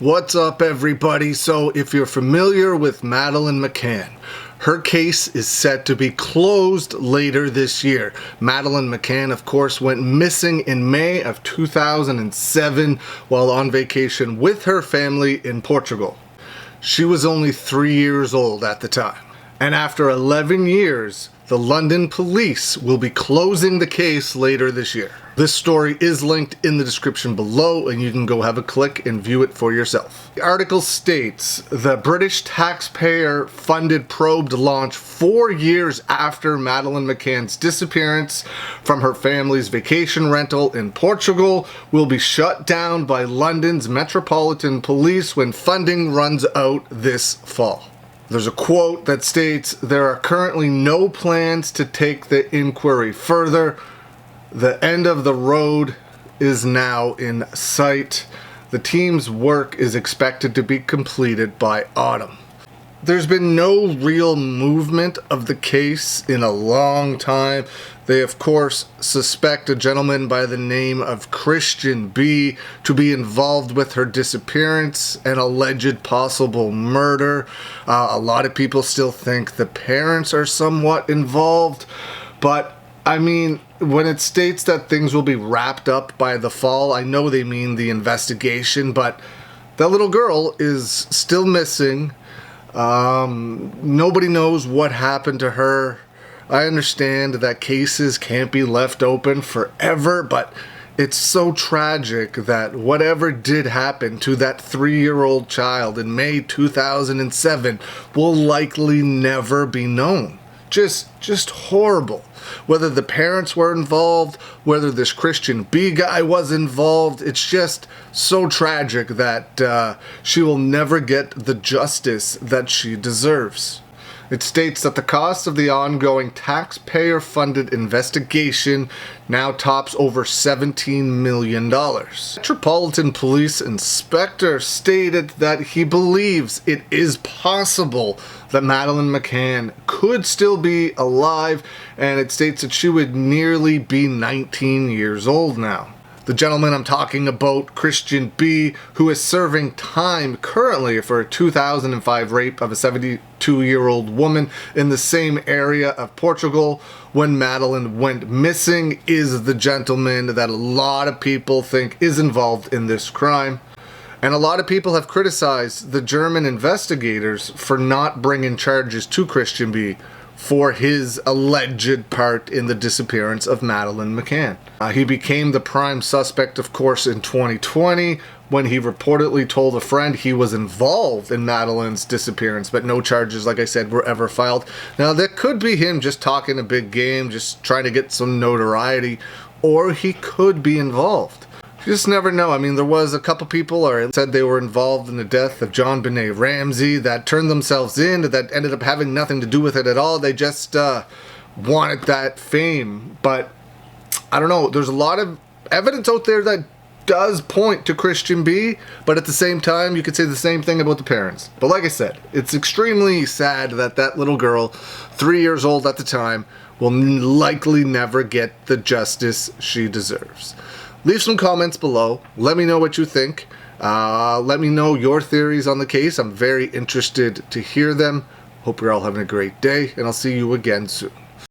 What's up, everybody? So if you're familiar with Madeleine McCann, her case is set to be closed later this year. Madeleine McCann, of course, went missing in May of 2007 while on vacation with her family in Portugal. She was only 3 years old at the time. And after 11 years, the London police will be closing the case later this year. This story is linked in the description below, and you can go have a click and view it for yourself. The article states, the British taxpayer-funded probe to launch 4 years after Madeleine McCann's disappearance from her family's vacation rental in Portugal will be shut down by London's Metropolitan Police when funding runs out this fall. There's a quote that states, there are currently no plans to take the inquiry further. The end of the road is now in sight. The team's work is expected to be completed by autumn. There's been no real movement of the case in a long time. They, of course, suspect a gentleman by the name of Christian B to be involved with her disappearance and alleged possible murder. A lot of people still think the parents are somewhat involved, but I mean, when it states that things will be wrapped up by the fall, I know they mean the investigation, but that little girl is still missing. Nobody knows what happened to her. I understand that cases can't be left open forever, but it's so tragic that whatever did happen to that 3-year-old child in May 2007 will likely never be known. Just horrible. Whether the parents were involved, whether this Christian B guy was involved, it's just so tragic that she will never get the justice that she deserves. It states that the cost of the ongoing taxpayer-funded investigation now tops over $17 million. Metropolitan Police Inspector stated that he believes it is possible that Madeleine McCann could still be alive, and it states that she would nearly be 19 years old now. The gentleman I'm talking about, Christian B, who is serving time currently for a 2005 rape of a 72-year-old woman in the same area of Portugal when Madeleine went missing, is the gentleman that a lot of people think is involved in this crime. And a lot of people have criticized the German investigators for not bringing charges to Christian B for his alleged part in the disappearance of Madeleine McCann. He became the prime suspect, of course, in 2020 when he reportedly told a friend he was involved in Madeleine's disappearance, but no charges, like I said, were ever filed. Now, that could be him just talking a big game, just trying to get some notoriety, or he could be involved. You just never know. I mean, there was a couple people that said they were involved in the death of John Benet Ramsey that turned themselves in, that ended up having nothing to do with it at all. They just wanted that fame. But I don't know. There's a lot of evidence out there that does point to Christian B, but at the same time, you could say the same thing about the parents. But like I said, it's extremely sad that that little girl, 3 years old at the time, will likely never get the justice she deserves. Leave some comments below. Let me know what you think. Let me know your theories on the case. I'm very interested to hear them. Hope you're all having a great day, and I'll see you again soon.